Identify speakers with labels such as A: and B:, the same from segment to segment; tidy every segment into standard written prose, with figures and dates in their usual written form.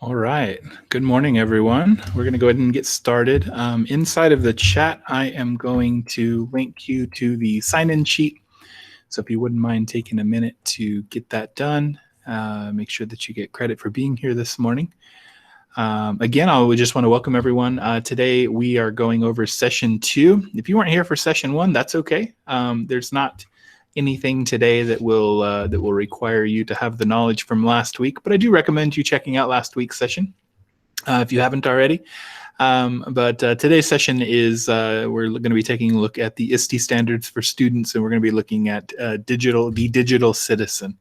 A: All right. Good morning, everyone. We're going to go ahead and get started. Inside of the chat, I am going to link you to the sign-in sheet. So if you wouldn't mind taking a minute to get that done, make sure that you get credit for being here this morning. Again, I would just want to welcome everyone. Today, we are going over session 2. If you weren't here for session 1, that's okay. There's not anything today that will require you to have the knowledge from last week, but I do recommend you checking out last week's session if you haven't already. But today's session is we're going to be taking a look at the ISTE standards for students, and we're going to be looking at the digital citizen.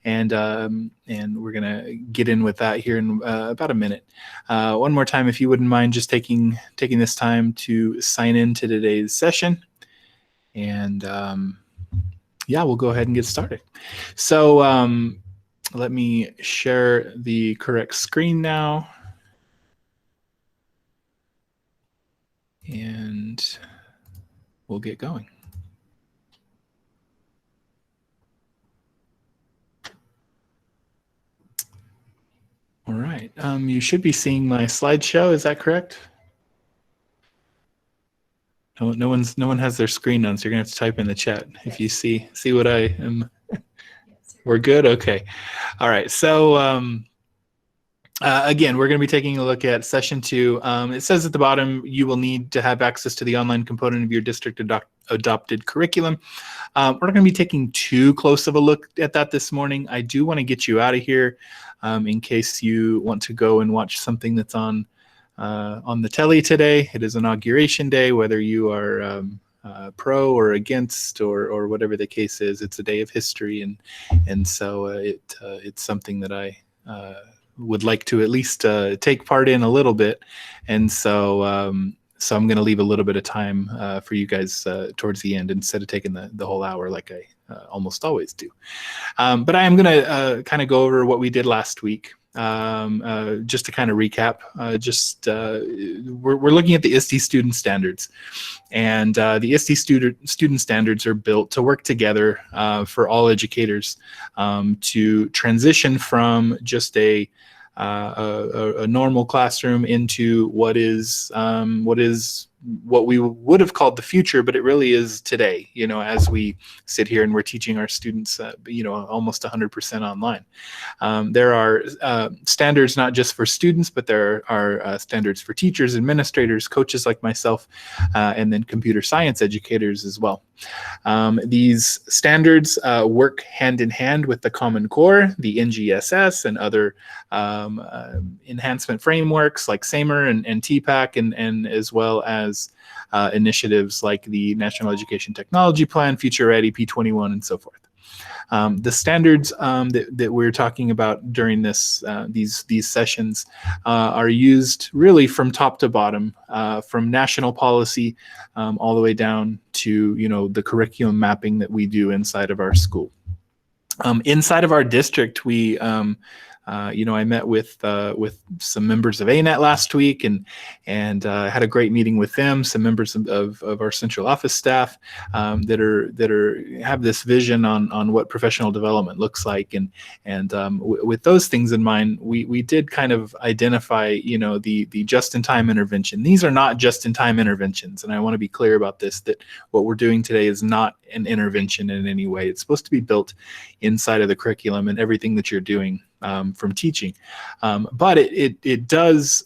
A: And we're going to get in with that here in about a minute. One more time, if you wouldn't mind just taking this time to sign in to today's session. And yeah, we'll go ahead and get started. So let me share the correct screen now. And we'll get going. All right, you should be seeing my slideshow, is that correct? No one has their screen on, so you're gonna have to type in the chat if you see what I am. We're good? Okay. All right, so again, we're going to be taking a look at session 2. It says at the bottom, you will need to have access to the online component of your district adopted curriculum. We're not going to be taking too close of a look at that this morning. I do want to get you out of here in case you want to go and watch something that's on the telly today. It is Inauguration Day, whether you are pro or against or whatever the case is. It's a day of history, and so it's something that I would like to at least take part in a little bit, and so so I'm going to leave a little bit of time for you guys towards the end instead of taking the whole hour like I almost always do. But I am going to kind of go over what we did last week. Just to kind of recap, we're looking at the ISTE student standards, and the ISTE student standards are built to work together for all educators to transition from just a normal classroom into what we would have called the future, but it really is today, you know, as we sit here and we're teaching our students, you know, almost 100% online. There are standards not just for students, but there are standards for teachers, administrators, coaches like myself, and then computer science educators as well. These standards work hand in hand with the Common Core, the NGSS, and other enhancement frameworks like SAMR and TPAC, and as well as initiatives like the National Education Technology Plan, Future Ready, P21, and so forth. The standards that we're talking about during these sessions are used really from top to bottom, from national policy all the way down to, you know, the curriculum mapping that we do inside of our school. Inside of our district, we you know, I met with some members of ANET last week, and had a great meeting with them. Some members of our central office staff that have this vision on what professional development looks like, and with those things in mind, we did kind of identify, you know, the just-in-time intervention. These are not just-in-time interventions, and I want to be clear about this, that what we're doing today is not an intervention in any way. It's supposed to be built inside of the curriculum and everything that you're doing from teaching, but it does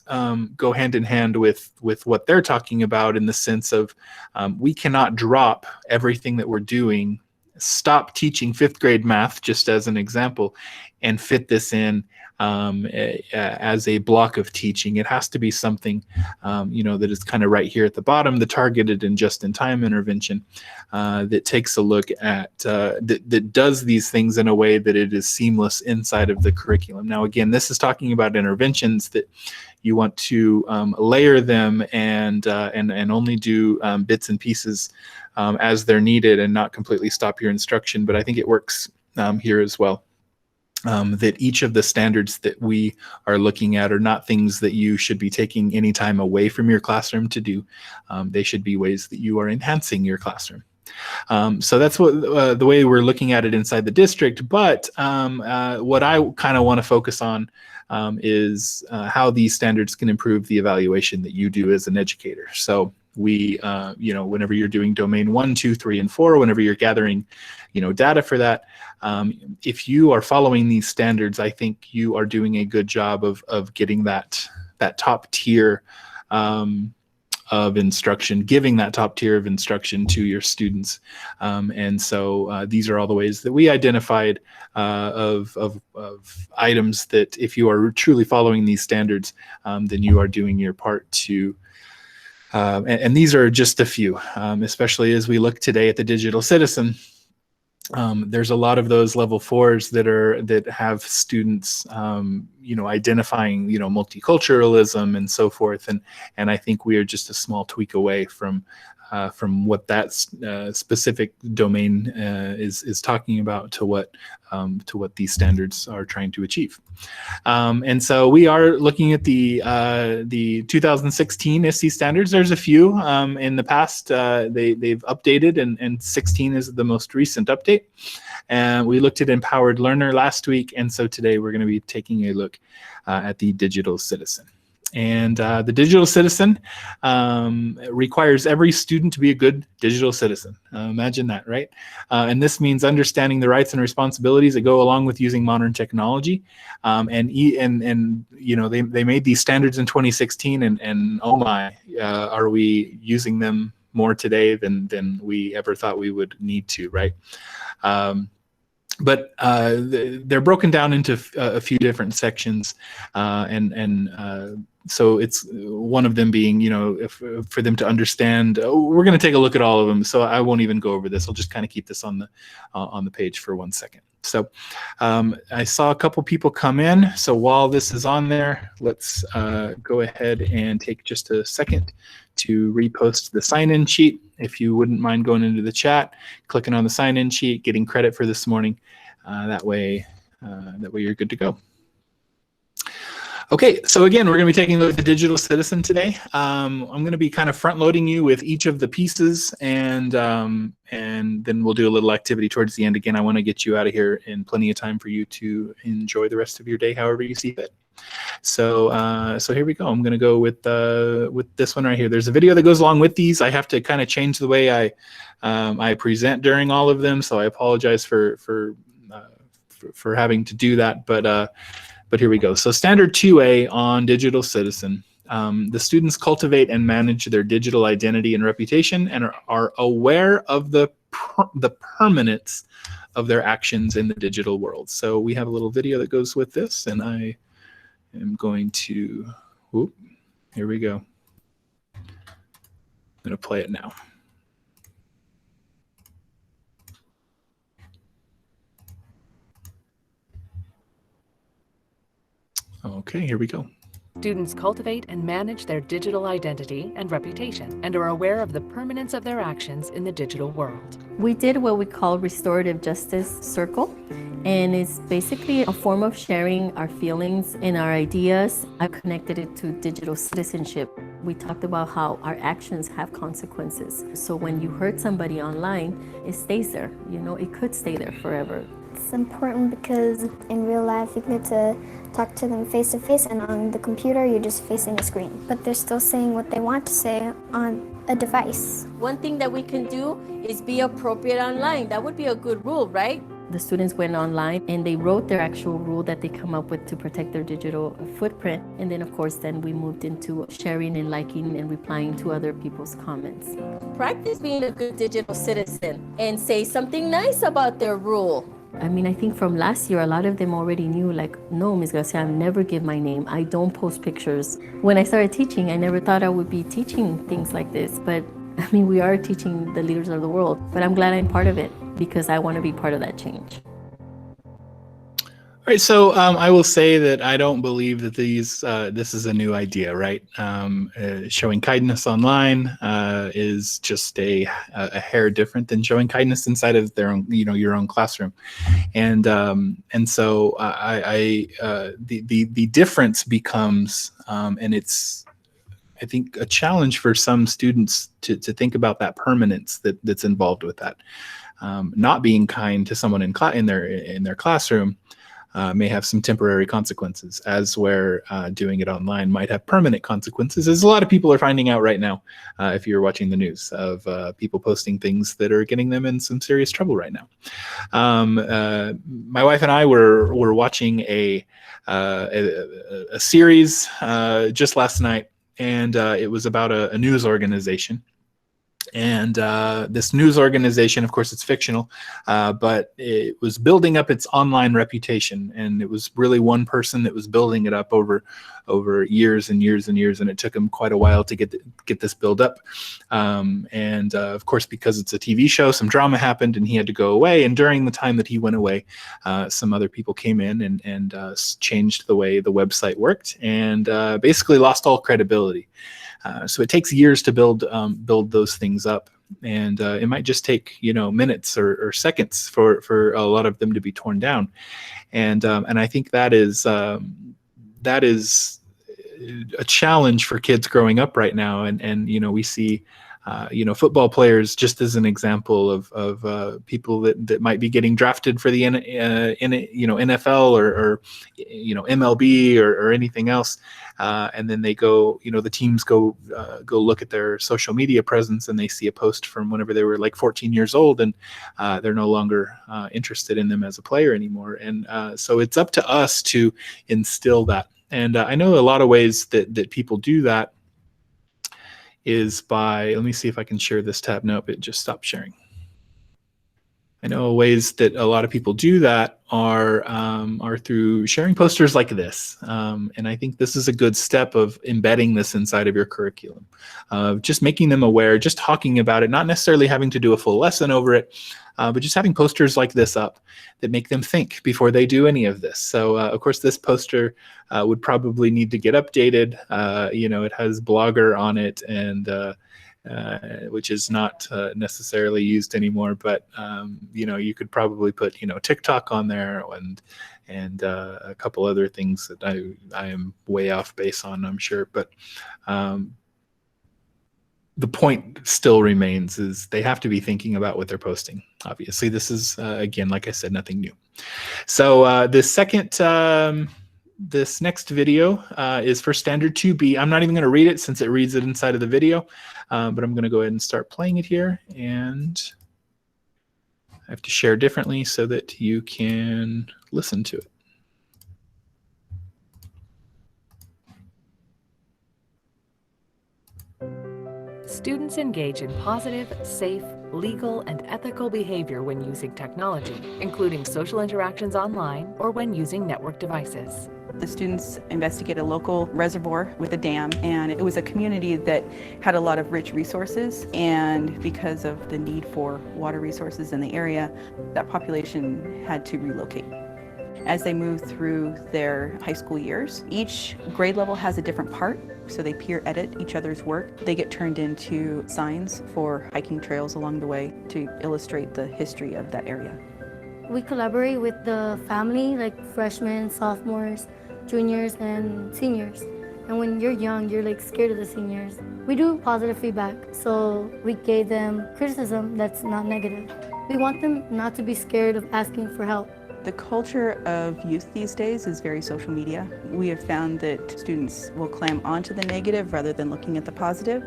A: go hand in hand with what they're talking about, in the sense of we cannot drop everything that we're doing, stop teaching 5th grade math, just as an example, and fit this in as a block of teaching. It has to be something, you know, that is kind of right here at the bottom, the targeted and just-in-time intervention that takes a look at, that does these things in a way that it is seamless inside of the curriculum. Now, again, this is talking about interventions that you want to layer them and only do bits and pieces as they're needed, and not completely stop your instruction. But I think it works here as well. That each of the standards that we are looking at are not things that you should be taking any time away from your classroom to do. They should be ways that you are enhancing your classroom. So that's what the way we're looking at it inside the district. But what I kind of want to focus on is how these standards can improve the evaluation that you do as an educator. So we, whenever you're doing domain 1, 2, 3, and 4, whenever you're gathering, data for that, if you are following these standards, I think you are doing a good job of getting that top tier of instruction, giving that top tier of instruction to your students. And so these are all the ways that we identified of items that if you are truly following these standards, then you are doing your part to, and these are just a few, especially as we look today at the digital citizen. There's a lot of those level 4s that have students, identifying, multiculturalism and so forth, and I think we are just a small tweak away from what that specific domain is talking about to what these standards are trying to achieve. And so we are looking at the 2016 ISTE standards. There's a few in the past they've updated, and 16 is the most recent update. And we looked at Empowered Learner last week, and so today we're going to be taking a look at the Digital Citizen. And the digital citizen requires every student to be a good digital citizen. Imagine that, right? And this means understanding the rights and responsibilities that go along with using modern technology. They made these standards in 2016, and oh my, are we using them more today than we ever thought we would need to, right? But they're broken down into a few different sections, so it's one of them being, for them to understand. We're going to take a look at all of them, so I won't even go over this. I'll just kind of keep this on the page for 1 second. So I saw a couple people come in. So while this is on there, let's go ahead and take just a second to repost the sign-in sheet. If you wouldn't mind going into the chat, clicking on the sign-in sheet, getting credit for this morning. That way you're good to go. Okay, so again, we're going to be taking a look at the digital citizen today. I'm going to be kind of front-loading you with each of the pieces, and then we'll do a little activity towards the end. Again, I want to get you out of here in plenty of time for you to enjoy the rest of your day however you see fit. So here we go. I'm going to go with this one right here. There's a video that goes along with these. I have to kind of change the way I present during all of them, so I apologize for having to do that, but here we go. So standard 2A on digital citizen. The students cultivate and manage their digital identity and reputation and are aware of the permanence of their actions in the digital world. So we have a little video that goes with this, and I am going to, here we go. I'm going to play it now. Okay, here we go.
B: Students cultivate and manage their digital identity and reputation and are aware of the permanence of their actions in the digital world.
C: We did what we call Restorative Justice Circle, and it's basically a form of sharing our feelings and our ideas. I connected it to digital citizenship. We talked about how our actions have consequences. So when you hurt somebody online, it stays there. It could stay there forever.
D: It's important because in real life you get to talk to them face to face, and on the computer you're just facing a screen. But they're still saying what they want to say on a device.
C: One thing that we can do is be appropriate online. That would be a good rule, right? The students went online and they wrote their actual rule that they come up with to protect their digital footprint. And then of course, then we moved into sharing and liking and replying to other people's comments. Practice being a good digital citizen and say something nice about their rule. I think from last year, a lot of them already knew, like, no, Ms. Garcia, I never give my name. I don't post pictures. When I started teaching, I never thought I would be teaching things like this. But, we are teaching the leaders of the world. But I'm glad I'm part of it because I want to be part of that change.
A: All right, so I will say that I don't believe that this is a new idea, right? Showing kindness online is just a hair different than showing kindness inside of their own, your own classroom, and so the difference becomes, and I think a challenge for some students to think about that permanence that's involved with that. Not being kind to someone in their classroom may have some temporary consequences, as where doing it online might have permanent consequences, as a lot of people are finding out right now, if you're watching the news, of people posting things that are getting them in some serious trouble right now. My wife and I were watching a series just last night, and it was about a news organization. And this news organization, of course, it's fictional, but it was building up its online reputation, and it was really one person that was building it up over years and years and years, and it took him quite a while to get this build up. And of course, because it's a TV show, some drama happened, and he had to go away. And during the time that he went away, some other people came in and changed the way the website worked, and basically lost all credibility. So it takes years to build those things up, and it might just take minutes or seconds for a lot of them to be torn down, and I think that is a challenge for kids growing up right now, and we see football players just as an example of people that might be getting drafted for the NFL or MLB or anything else, and then they go, the teams go look at their social media presence, and they see a post from whenever they were like 14 years old, and they're no longer interested in them as a player anymore. And so it's up to us to instill that. And I know a lot of ways that people do that is by, let me see if I can share this tab. Nope, it just stopped sharing. I know ways that a lot of people do that are through sharing posters like this. And I think this is a good step of embedding this inside of your curriculum, just making them aware, just talking about it, not necessarily having to do a full lesson over it, but just having posters like this up that make them think before they do any of this. So of course, this poster would probably need to get updated. It has Blogger on it, and which is not necessarily used anymore, but you could probably put TikTok on there, and a couple other things that I am way off base on, I'm sure. But the point still remains, is they have to be thinking about what they're posting. Obviously, this is again, like I said, nothing new. So this next video is for Standard 2B. I'm not even going to read it since it reads it inside of the video, but I'm going to go ahead and start playing it here, and I have to share differently so that you can listen to it.
B: Students engage in positive, safe, legal, and ethical behavior when using technology, including social interactions online or when using network devices.
E: The students investigate a local reservoir with a dam, and it was a community that had a lot of rich resources, and because of the need for water resources in the area, that population had to relocate. As they move through their high school years, each grade level has a different part, so they peer edit each other's work. They get turned into signs for hiking trails along the way to illustrate the history of that area.
F: We collaborate with the family, like freshmen, sophomores, juniors, and seniors. And when you're young, you're like scared of the seniors. We do positive feedback, so we gave them criticism that's not negative. We want them not to be scared of asking for help.
E: The culture of youth these days is very social media. We have found that students will clam onto the negative rather than looking at the positive.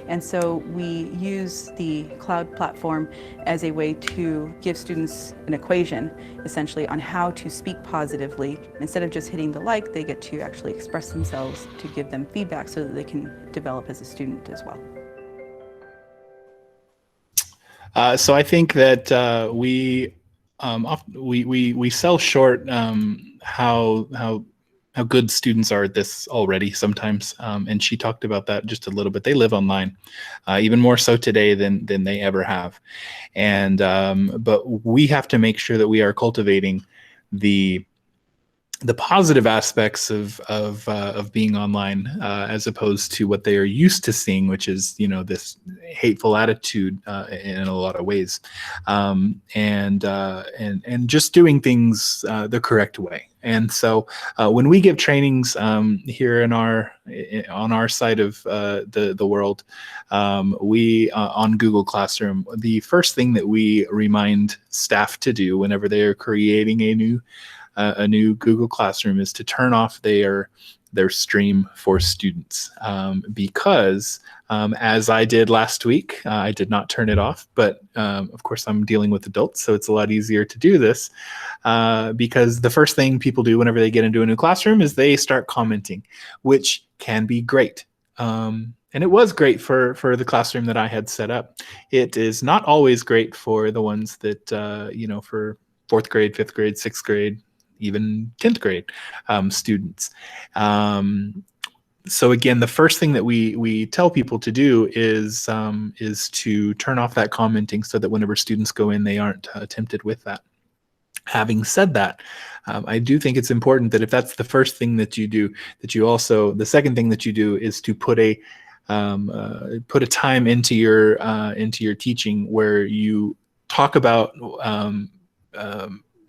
E: And so we use the cloud platform as a way to give students an equation, essentially, on how to speak positively. Instead of just hitting the like, they get to actually express themselves, to give them feedback so that they can develop as a student as well.
A: So I think that we sell short how good students are at this already sometimes, and she talked about that just a little bit. They live online, even more so today than they ever have, and but we have to make sure that we are cultivating the the positive aspects of being online, as opposed to what they are used to seeing, which is, you know, this hateful attitude in a lot of ways, and just doing things the correct way. And so when we give trainings here in on our side of the world, we on Google Classroom, the first thing that we remind staff to do whenever they are creating a new Google Classroom is to turn off their stream for students, because as I did last week, I did not turn it off, but of course I'm dealing with adults, so it's a lot easier to do this, because the first thing people do whenever they get into a new classroom is they start commenting, which can be great. And it was great for the classroom that I had set up. It is not always great for the ones that, you know, for 4th grade, 5th grade, 6th grade, even 10th grade students. So again, the first thing that we tell people to do is to turn off that commenting, so that whenever students go in, they aren't tempted with that. Having said that, I do think it's important that if that's the first thing that you do, that you also, the second thing that you do is to put a time into your teaching where you talk about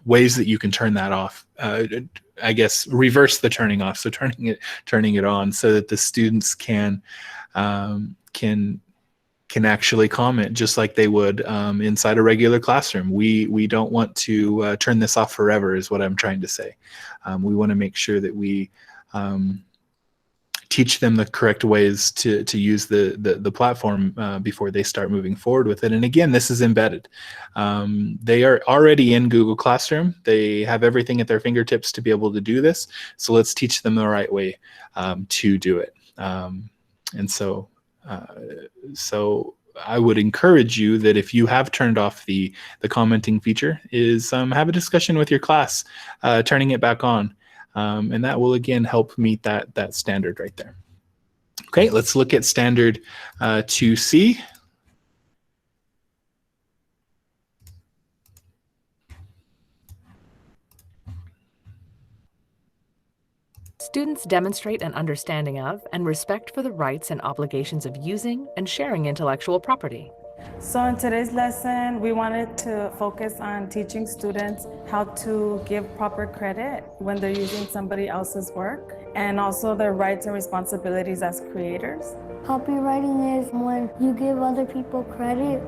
A: ways that you can turn that off. I guess reverse the turning off, so turning it on, so that the students can actually comment just like they would inside a regular classroom. We don't want to turn this off forever, is what I'm trying to say. We want to make sure that we teach them the correct ways to use the platform before they start moving forward with it. And again, this is embedded. They are already in Google Classroom. They have everything at their fingertips to be able to do this. So let's teach them the right way to do it. And so I would encourage you that if you have turned off the commenting feature, is have a discussion with your class, turning it back on. And that will again help meet that standard right there. Okay, let's look at standard 2C.
B: Students demonstrate an understanding of and respect for the rights and obligations of using and sharing intellectual property.
G: So in today's lesson, we wanted to focus on teaching students how to give proper credit when they're using somebody else's work, and also their rights and responsibilities as creators.
F: Copywriting is when you give other people credit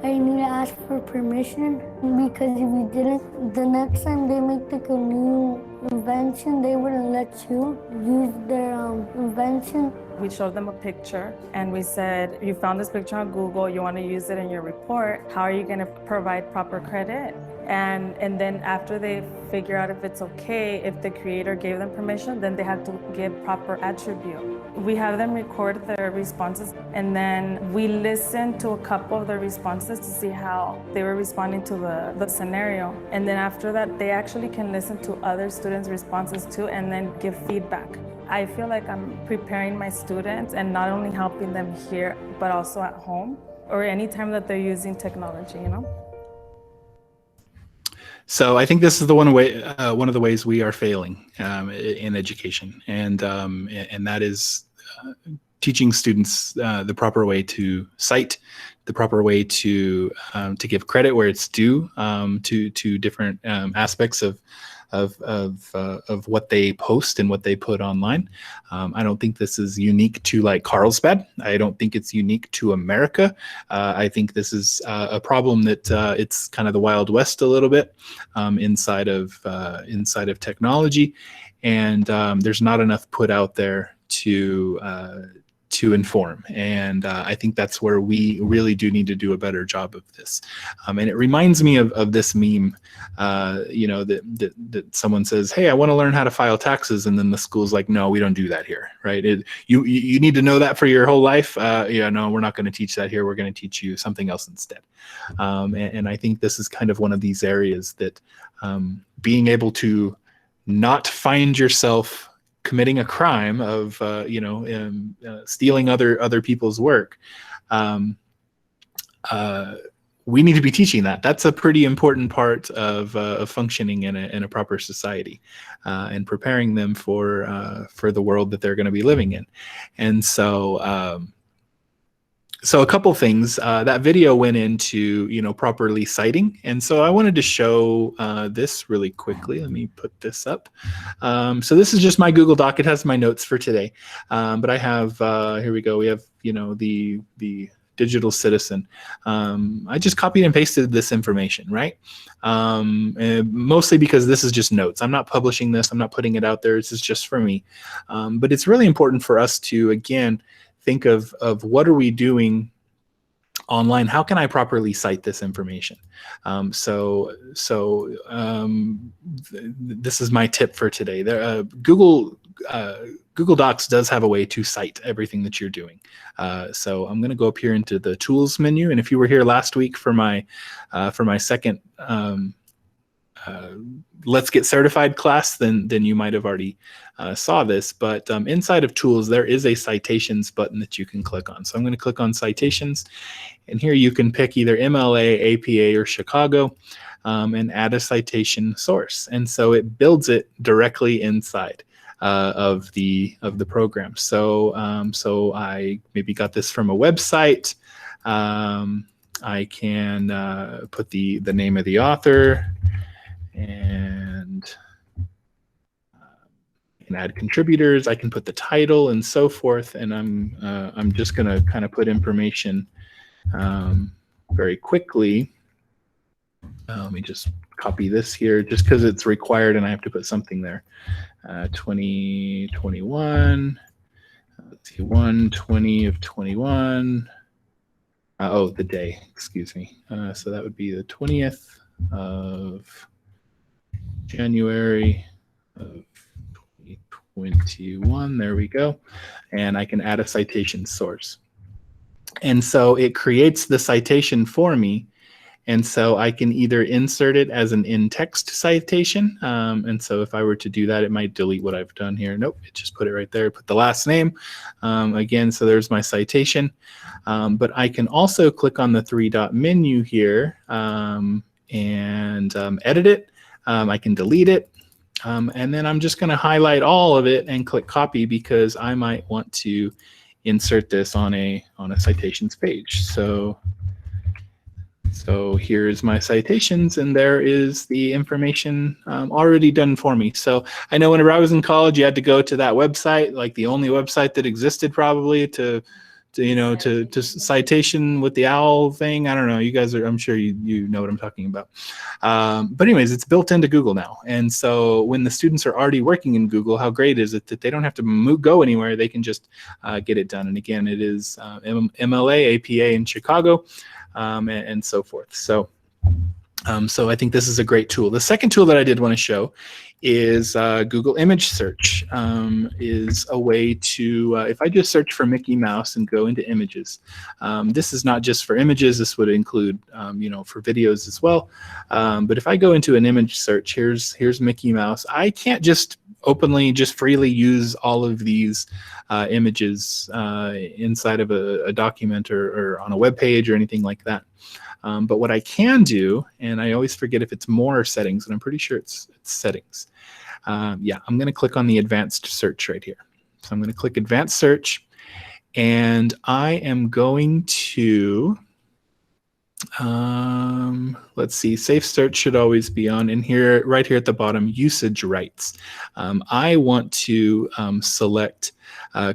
F: and you need to ask for permission, because if you didn't, the next time they make like a new invention, they wouldn't let you use their invention.
G: We showed them a picture and we said, you found this picture on Google, you want to use it in your report, how are you going to provide proper credit? And then after they figure out if it's okay, if the creator gave them permission, then they have to give proper attribute. We have them record their responses, and then we listen to a couple of their responses to see how they were responding to the scenario. And then after that, they actually can listen to other students' responses too, and then give feedback. I feel like I'm preparing my students and not only helping them here, but also at home or any time that they're using technology, you know?
A: So I think this is one of the ways we are failing in education, and that is teaching students the proper way to cite, the proper way to give credit where it's due to different aspects of what they post and what they put online. I don't think this is unique to like Carlsbad. I don't think it's unique to America. I think this is a problem that it's kind of the Wild West a little bit inside of technology, and there's not enough put out there to inform, and I think that's where we really do need to do a better job of this. And it reminds me of this meme, you know, that someone says, "Hey, I want to learn how to file taxes," and then the school's like, "No, we don't do that here, right? You need to know that for your whole life. Yeah, no, we're not going to teach that here. We're going to teach you something else instead." And I think this is kind of one of these areas that being able to not find yourself committing a crime of stealing other people's work, we need to be teaching that. That's a pretty important part of functioning in a proper society, and preparing them for the world that they're going to be living in. And so, so a couple things. That video went into, properly citing, and so I wanted to show this really quickly. Let me put this up. So this is just my Google Doc. It has my notes for today, but I have here we go. We have the digital citizen. I just copied and pasted this information, right? And mostly because this is just notes. I'm not publishing this. I'm not putting it out there. This is just for me. But it's really important for us to, again, think of what are we doing online? How can I properly cite this information? This is my tip for today. Google Docs does have a way to cite everything that you're doing. So I'm going to go up here into the Tools menu, and if you were here last week for my second Let's Get Certified class, then you might have already saw this. But inside of Tools, there is a Citations button that you can click on. So I'm going to click on Citations, and here you can pick either MLA, APA, or Chicago, and add a citation source. And so it builds it directly inside of the program. So so I maybe got this from a website. I can put the name of the author, and can add contributors. I can put the title and so forth. And I'm just going to kind of put information very quickly. Let me just copy this here, just because it's required and I have to put something there. 2021. Let's see, 1/20 of 21. Oh, the day. Excuse me. So that would be the 20th of January of 2021. There we go. And I can add a citation source. And so it creates the citation for me. And so I can either insert it as an in-text citation. And so if I were to do that, it might delete what I've done here. Nope, it just put it right there. Put the last name. Again, so there's my citation. But I can also click on the three-dot menu here and edit it. I can delete it. And then I'm just going to highlight all of it and click copy, because I might want to insert this on a citations page. So here's my citations, and there is the information already done for me. So I know whenever I was in college, you had to go to that website, like the only website that existed probably to citation with the owl thing. I don't know. You guys are, I'm sure you know what I'm talking about. But anyways, it's built into Google now. And so when the students are already working in Google, how great is it that they don't have to go anywhere? They can just get it done. And again, it is MLA, APA in Chicago, and so forth. So I think this is a great tool. The second tool that I did want to show is Google Image Search. Is a way to, if I just search for Mickey Mouse and go into images, this is not just for images, this would include, for videos as well. But if I go into an image search, here's Mickey Mouse. I can't just openly, just freely use all of these images inside of a document or on a web page or anything like that. But what I can do, and I always forget if it's more or settings, and I'm pretty sure it's settings. Yeah, I'm going to click on the advanced search right here. So I'm going to click advanced search, and I am going to, let's see, safe search should always be on. And here, right here at the bottom, usage rights. I want to select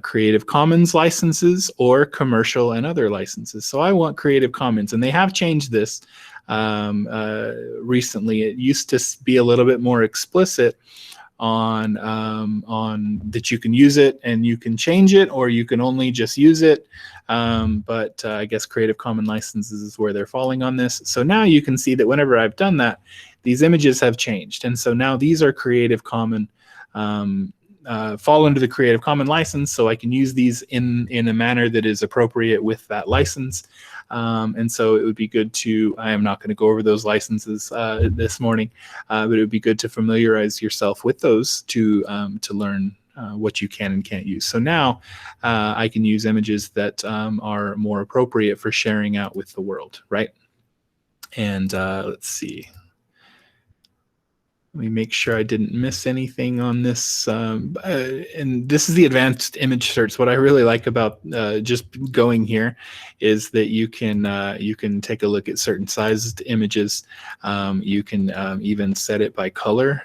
A: Creative Commons licenses or commercial and other licenses. So I want Creative Commons, and they have changed this recently. It used to be a little bit more explicit on that you can use it and you can change it, or you can only just use it. But I guess Creative Commons licenses is where they're falling on this. So now you can see that whenever I've done that, these images have changed. And so now these are Creative Commons, fall under the Creative Commons license, so I can use these in a manner that is appropriate with that license. And so it would be good to, I am not going to go over those licenses this morning, but it would be good to familiarize yourself with those to learn what you can and can't use. So now I can use images that are more appropriate for sharing out with the world, right? And let's see. Let me make sure I didn't miss anything on this. And this is the advanced image search. What I really like about just going here is that you can take a look at certain sized images. You can even set it by color.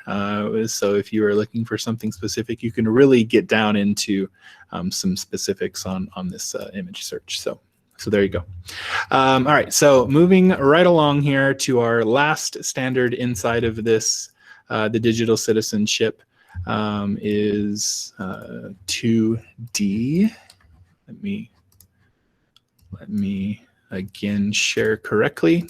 A: So if you are looking for something specific, you can really get down into some specifics on this image search. So there you go. All right, so moving right along here to our last standard inside of this. The digital citizenship is 2D. Let me again share correctly.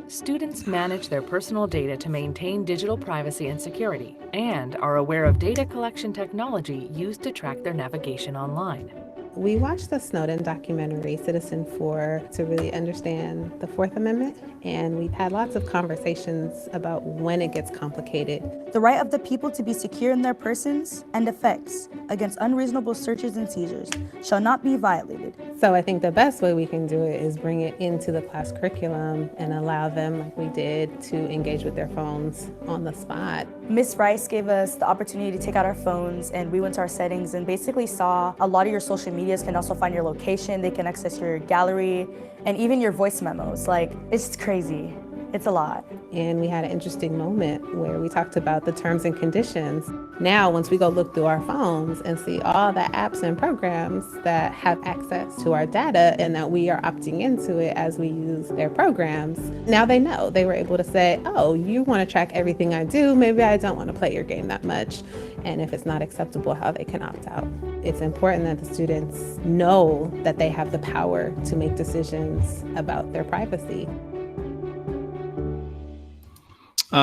B: Students manage their personal data to maintain digital privacy and security, and are aware of data collection technology used to track their navigation online.
H: We watched the Snowden documentary, Citizen 4, to really understand the Fourth Amendment, and we've had lots of conversations about when it gets complicated.
I: The right of the people to be secure in their persons and effects against unreasonable searches and seizures shall not be violated.
H: So I think the best way we can do it is bring it into the class curriculum and allow them, like we did, to engage with their phones on the spot.
I: Ms. Rice gave us the opportunity to take out our phones, and we went to our settings and basically saw a lot of your social medias can also find your location, they can access your gallery, and even your voice memos. Like, it's crazy. It's a lot.
H: And we had an interesting moment where we talked about the terms and conditions. Now, once we go look through our phones and see all the apps and programs that have access to our data and that we are opting into it as we use their programs, now they know. They were able to say, oh, you want to track everything I do. Maybe I don't want to play your game that much. And if it's not acceptable, how they can opt out. It's important that the students know that they have the power to make decisions about their privacy.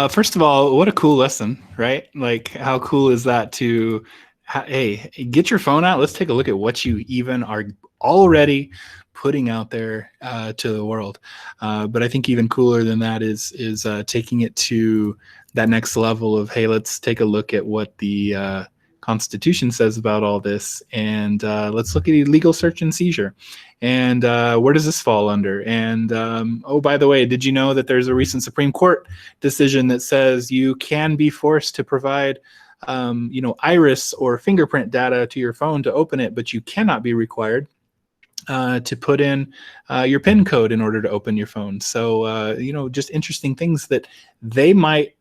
A: First of all, what a cool lesson, right? Like, how cool is that to, hey, get your phone out. Let's take a look at what you even are already putting out there to the world. But I think even cooler than that is taking it to that next level of, hey, let's take a look at what the Constitution says about all this, and let's look at illegal search and seizure. And where does this fall under? And oh, by the way, did you know that there's a recent Supreme Court decision that says you can be forced to provide iris or fingerprint data to your phone to open it, but you cannot be required to put in your PIN code in order to open your phone. So just interesting things that they might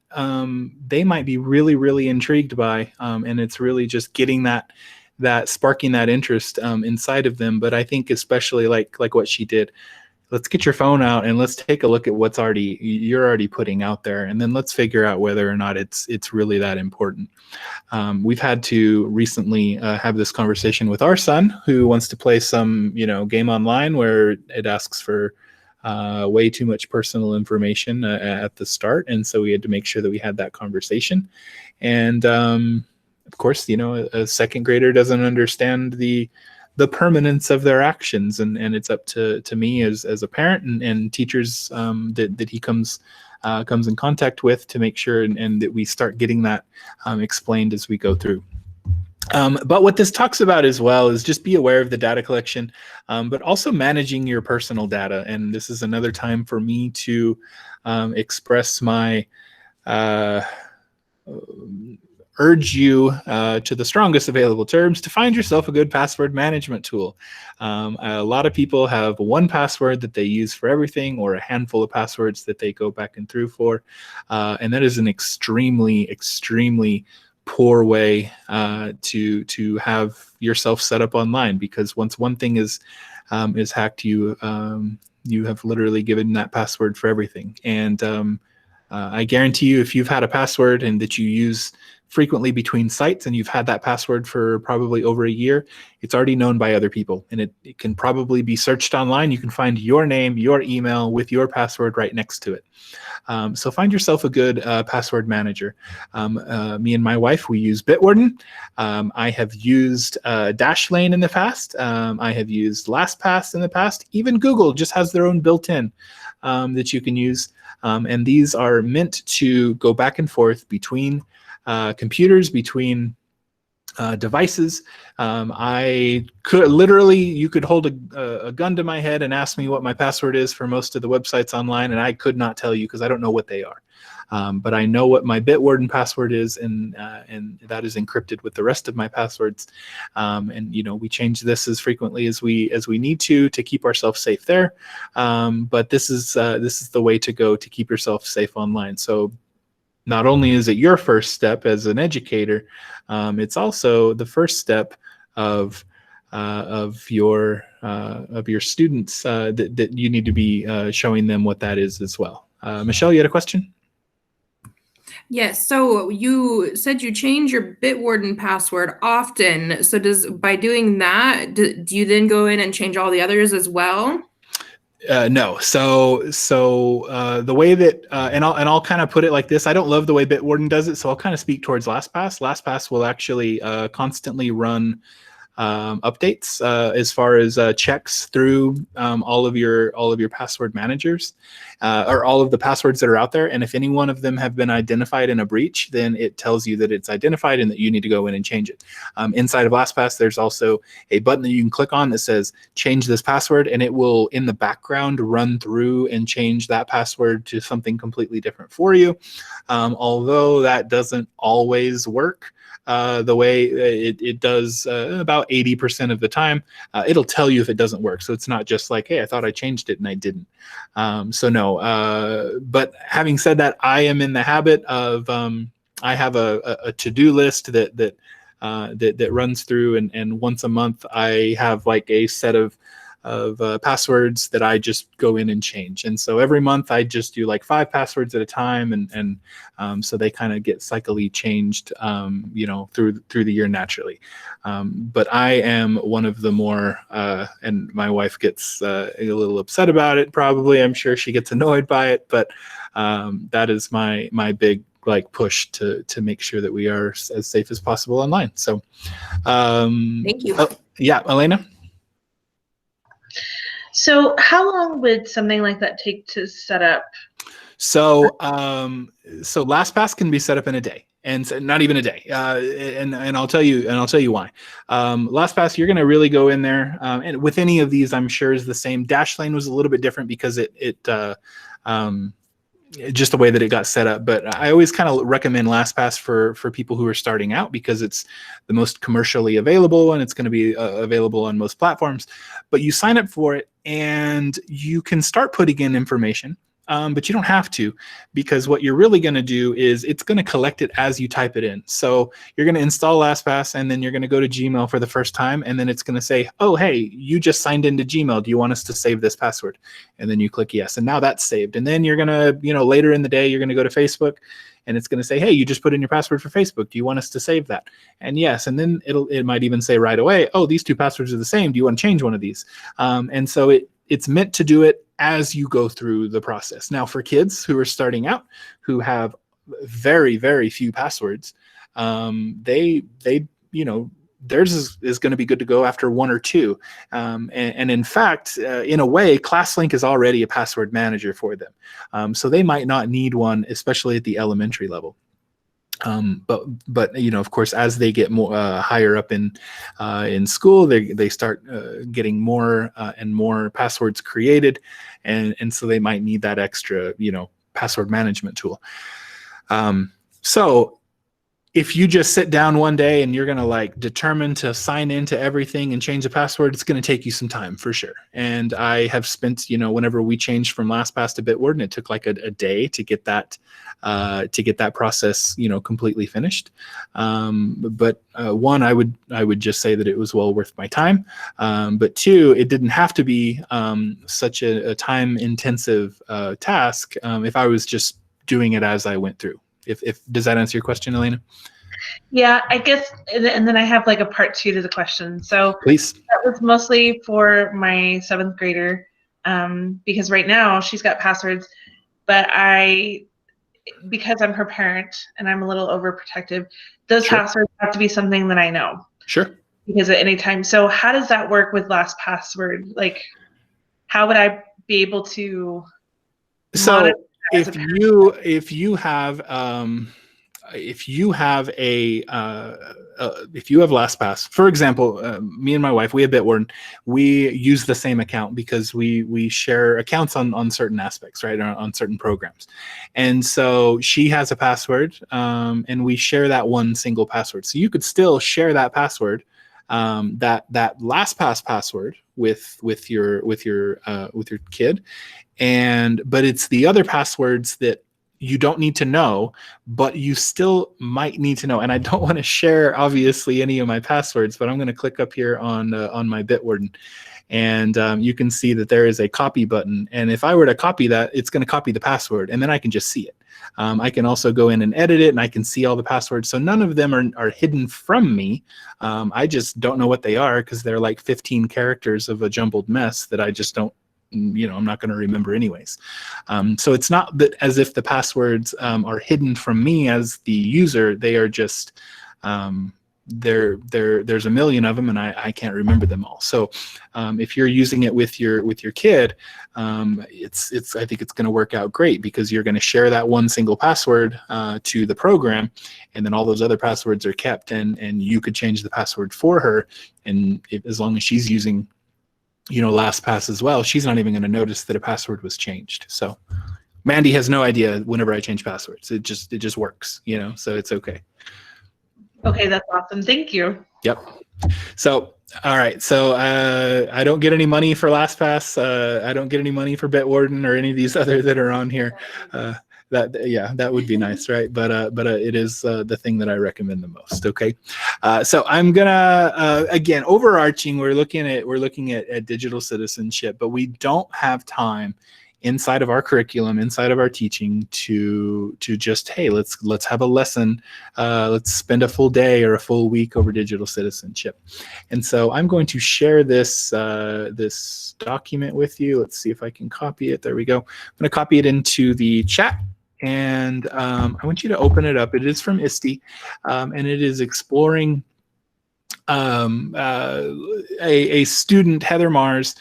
A: be really, really intrigued by, and it's really just getting that sparking that interest inside of them. But I think especially like what she did, let's get your phone out and let's take a look at what's you're already putting out there, and then let's figure out whether or not it's really that important. We've had to recently have this conversation with our son, who wants to play some game online where it asks for way too much personal information at the start, and so we had to make sure that we had that conversation. And of course, a second grader doesn't understand the permanence of their actions, and it's up to me as a parent and teachers that he comes in contact with to make sure and that we start getting that explained as we go through. But what this talks about as well is just be aware of the data collection, but also managing your personal data. And this is another time for me to express my urge you to the strongest available terms to find yourself a good password management tool. A lot of people have one password that they use for everything, or a handful of passwords that they go back and through for. And that is an extremely, extremely poor way to have yourself set up online, because once one thing is hacked, you have literally given that password for everything. And I guarantee you, if you've had a password and that you use frequently between sites and you've had that password for probably over a year, it's already known by other people, and it can probably be searched online. You can find your name, your email with your password right next to it. So find yourself a good password manager. Me and my wife, we use Bitwarden. I have used Dashlane in the past. I have used Lastpass in the past. Even Google just has their own built-in that you can use. And these are meant to go back and forth between computers, between devices. I could literally, you could hold a gun to my head and ask me what my password is for most of the websites online, and I could not tell you because I don't know what they are. But I know what my Bitwarden password is, and that is encrypted with the rest of my passwords. And we change this as frequently as we need to keep ourselves safe there. But this is the way to go to keep yourself safe online. So not only is it your first step as an educator, it's also the first step of your students that you need to be showing them what that is as well. Michelle, you had a question?
J: Yes. So you said you change your Bitwarden password often. So by doing that, do you then go in and change all the others as well?
A: No. So the way that and I'll kind of put it like this. I don't love the way Bitwarden does it, so I'll kind of speak towards Lastpass. Lastpass will actually constantly run updates as far as checks through all of your password managers or all of the passwords that are out there. And if any one of them have been identified in a breach, then it tells you that it's identified and that you need to go in and change it. Inside of LastPass, there's also a button that you can click on that says change this password, and it will in the background run through and change that password to something completely different for you. Although that doesn't always work the way it does about 80% of the time. It'll tell you if it doesn't work. So it's not just like, hey, I thought I changed it and I didn't. So no, but having said that, I am in the habit of, I have a to-do list that runs through, and once a month I have like a set of passwords that I just go in and change. And so every month I just do like 5 passwords at a time, and so they kind of get cyclically changed, through the year naturally. But I am one of the more, and my wife gets a little upset about it. Probably, I'm sure she gets annoyed by it, but that is my big push to make sure that we are as safe as possible online. So,
J: thank you.
A: Yeah, Elena.
K: So how long would something like that take to set up?
A: So LastPass can be set up in a day, and not even a day. And I'll tell you why. LastPass, you're going to really go in there, and with any of these, I'm sure is the same. Dashlane was a little bit different because just the way that it got set up. But I always kind of recommend LastPass for people who are starting out because it's the most commercially available, and it's going to be available on most platforms. But you sign up for it and you can start putting in information, but you don't have to, because what you're really going to do is it's going to collect it as you type it in. So you're going to install LastPass, and then you're going to go to Gmail for the first time, and then it's going to say, oh, hey, you just signed into Gmail. Do you want us to save this password? And then you click yes, and now that's saved. And then you're going to, later in the day, you're going to go to Facebook, and it's going to say, hey, you just put in your password for Facebook. Do you want us to save that? And yes, and then it might even say right away, oh, these 2 passwords are the same. Do you want to change one of these? And so it's meant to do it as you go through the process. Now, for kids who are starting out, who have very, very few passwords, theirs is going to be good to go after 1 or 2. And in fact, in a way, ClassLink is already a password manager for them. So they might not need one, especially at the elementary level. But of course, as they get more higher up in school, they start getting more and more passwords created, and so they might need that extra password management tool. So if you just sit down one day and you're going to determine to sign into everything and change the password, it's going to take you some time for sure. And I have spent, whenever we changed from LastPass to Bitwarden, it took like a day to get that process, completely finished. But one, I would just say that it was well worth my time. But 2, it didn't have to be such a time intensive task if I was just doing it as I went through. Does that answer your question, Elena?
K: Yeah, I guess, and then I have a part 2 to the question. So
A: please.
K: That was mostly for my 7th grader, because right now she's got passwords, but because I'm her parent and I'm a little overprotective, those
A: Sure.
K: passwords have to be something that I know.
A: Sure.
K: Because at any time. So how does that work with LastPass? How would I be able to
A: monitor?
K: So
A: if you have if you have if you have LastPass, for example, me and my wife, we have Bitwarden. We use the same account because we share accounts on certain aspects, right, on certain programs. And so she has a password, and we share that one single password. So you could still share that password, that LastPass password with your kid, but it's the other passwords that you don't need to know, but you still might need to know. And I don't want to share, obviously, any of my passwords, but I'm going to click up here on my Bitwarden, and you can see that there is a copy button. And if I were to copy that, it's going to copy the password, and then I can just see it. I can also go in and edit it, and I can see all the passwords. So none of them are hidden from me. I just don't know what they are because they're like 15 characters of a jumbled mess that I just don't, I'm not going to remember anyways. So it's not that as if the passwords are hidden from me as the user. They are just there's a million of them, and I can't remember them all. So if you're using it with your kid, I think it's going to work out great because you're going to share that one single password to the program, and then all those other passwords are kept, and you could change the password for her, and as long as she's using LastPass as well, she's not even going to notice that a password was changed. So Mandy has no idea whenever I change passwords. It just works, so it's okay.
K: Okay, that's awesome. Thank you.
A: Yep. So, all right. So I don't get any money for LastPass. I don't get any money for Bitwarden or any of these other that are on here. That would be nice, right? But it is the thing that I recommend the most. Okay, so I'm gonna again, overarching. We're looking at digital citizenship, but we don't have time inside of our curriculum, inside of our teaching, to just, hey, let's have a lesson, let's spend a full day or a full week over digital citizenship. And so I'm going to share this this document with you. Let's see if I can copy it. There we go. I'm going to copy it into the chat, and I want you to open it up. It is from ISTE, and it is exploring a student, Heather Mars.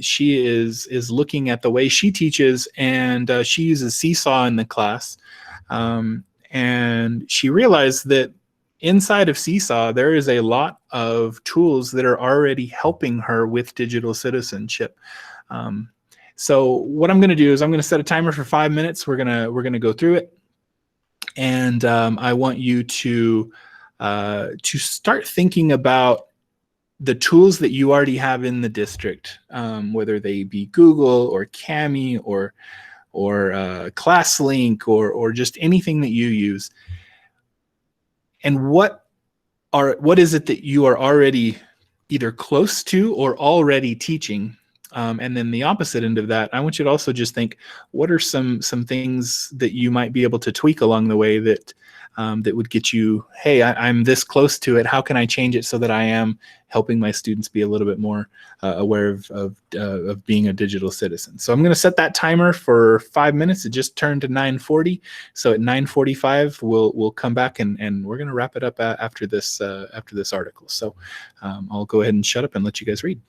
A: She is looking at the way she teaches, and she uses Seesaw in the class, and she realized that inside of Seesaw there is a lot of tools that are already helping her with digital citizenship. So what I'm going to do is I'm going to set a timer for 5 minutes. We're gonna go through it, and I want you to start thinking about the tools that you already have in the district, whether they be Google or Kami or ClassLink or just anything that you use, and what is it that you are already either close to or already teaching. And then the opposite end of that, I want you to also just think, what are some things that you might be able to tweak along the way that that would get you, hey, I'm this close to it. How can I change it so that I am helping my students be a little bit more aware of being a digital citizen? So I'm going to set that timer for 5 minutes. It just turned to 9:40. So at 9:45, we'll come back and we're going to wrap it up after this article. So I'll go ahead and shut up and let you guys read.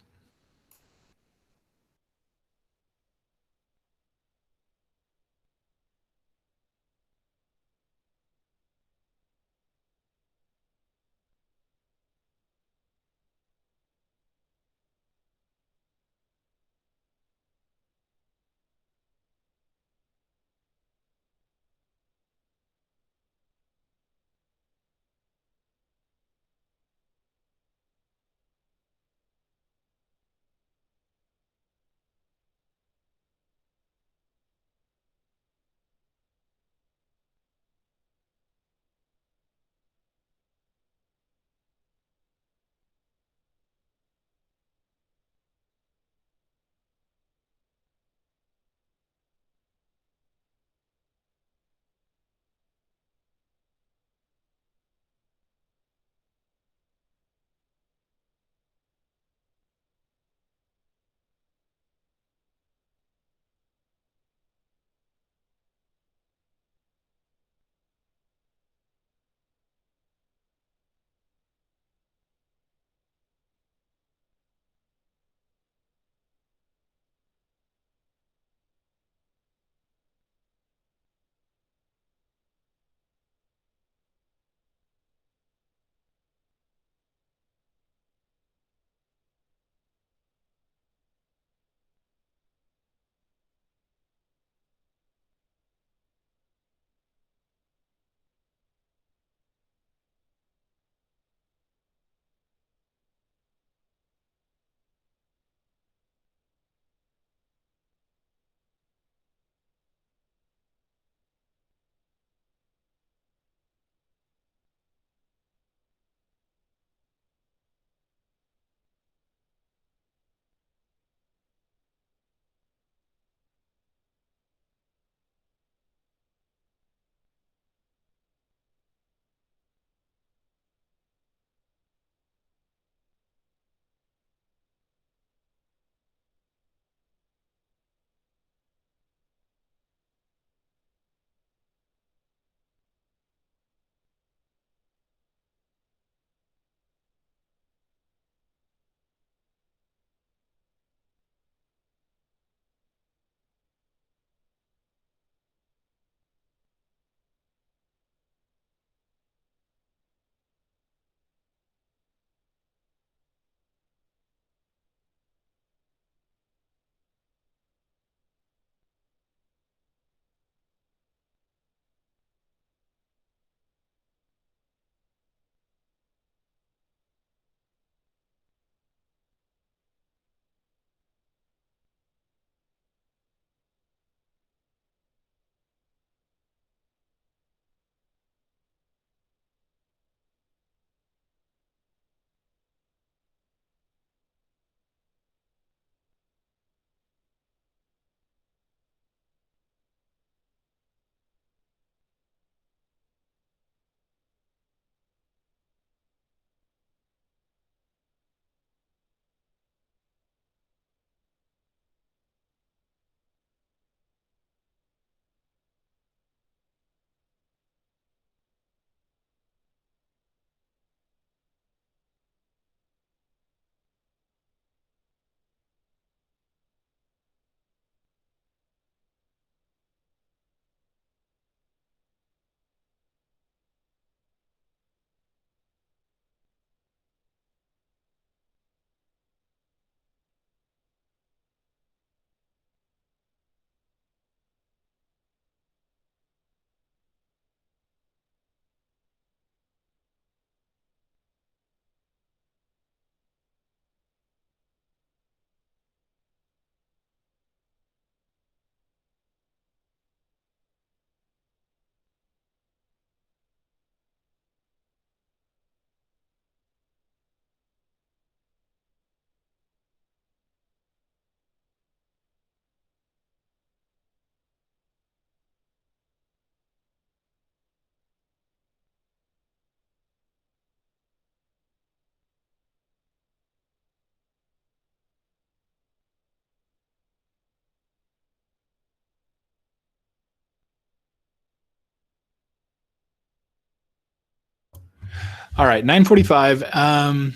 A: All right, 9:45.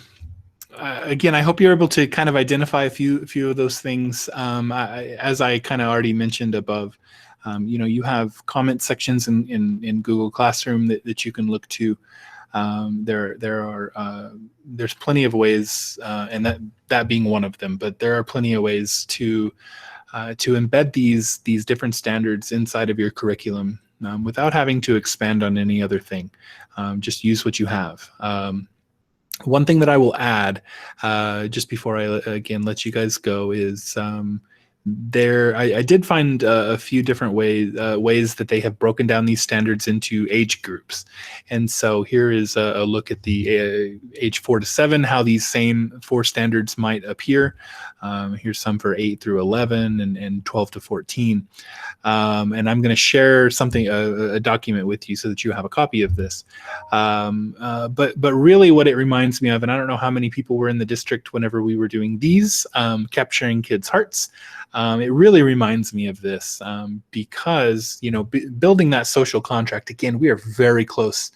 A: Again, I hope you're able to kind of identify a few of those things. As I kind of already mentioned above, you know, you have comment sections in Google Classroom that you can look to. There's plenty of ways, and that being one of them. But there are plenty of ways to embed these different standards inside of your curriculum without having to expand on any other thing. Just use what you have. One thing that I will add, just before I again let you guys go, is I did find a few different ways that they have broken down these standards into age groups. And so here is a look at the age 4 to 7, how these same 4 standards might appear. Here's some for 8 through 11 and 12 to 14. And I'm going to share something, a document with you so that you have a copy of this. But really what it reminds me of, and I don't know how many people were in the district whenever we were doing these, capturing kids' hearts. It really reminds me of this because, you know, building that social contract, again, we are very close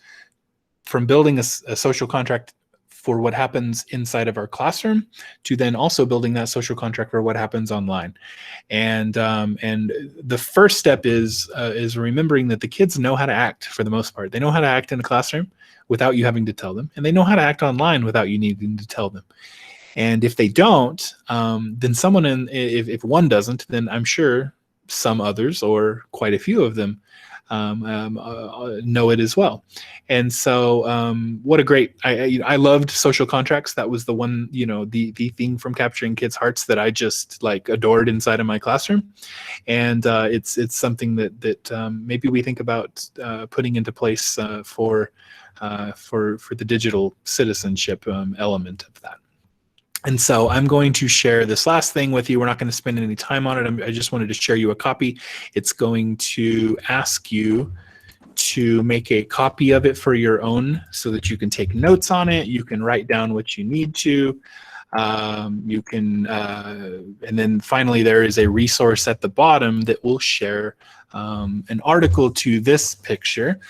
A: from building a social contract for what happens inside of our classroom to then also building that social contract for what happens online. And the first step is remembering that the kids know how to act for the most part. They know how to act in a classroom without you having to tell them, and they know how to act online without you needing to tell them. And if they don't, then someone if one doesn't, then I'm sure some others or quite a few of them know it as well. And so what a great, I loved social contracts. That was the one, you know, the thing from capturing kids' hearts that I just like adored inside of my classroom. And it's something that maybe we think about putting into place for the digital citizenship element of that. And so I'm going to share this last thing with you. We're not going to spend any time on it. I just wanted to share you a copy. It's going to ask you to make a copy of it for your own so that you can take notes on it. You can write down what you need to. You can, and then finally there is a resource at the bottom that will share an article to this picture,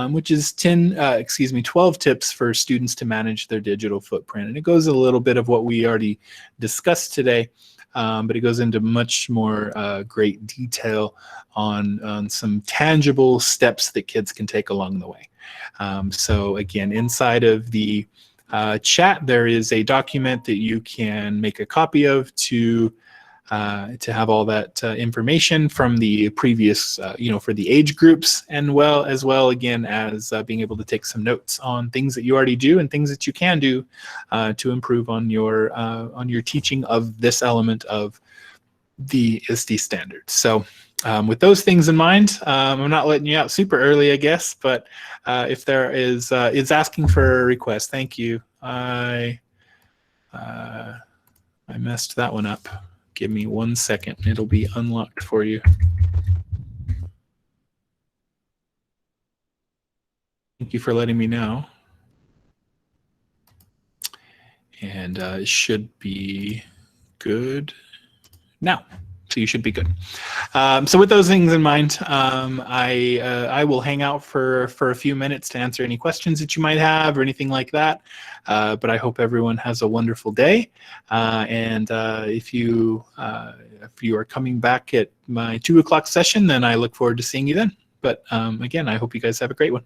A: which is 12 tips for students to manage their digital footprint. And it goes a little bit of what we already discussed today, but it goes into much more great detail on some tangible steps that kids can take along the way. So again, inside of the chat, there is a document that you can make a copy of to have all that information from the previous, you know, for the age groups, and as well again as being able to take some notes on things that you already do and things that you can do to improve on your teaching of this element of the ISTE standards. So with those things in mind, I'm not letting you out super early, I guess, but if there is asking for a request, thank you. I messed that one up. Give me 1 second. It'll be unlocked for you. Thank you for letting me know. And it should be good now. So you should be good. So with those things in mind, I will hang out for a few minutes to answer any questions that you might have or anything like that. But I hope everyone has a wonderful day. And if you are coming back at my 2 o'clock session, then I look forward to seeing you then. But again, I hope you guys have a great one.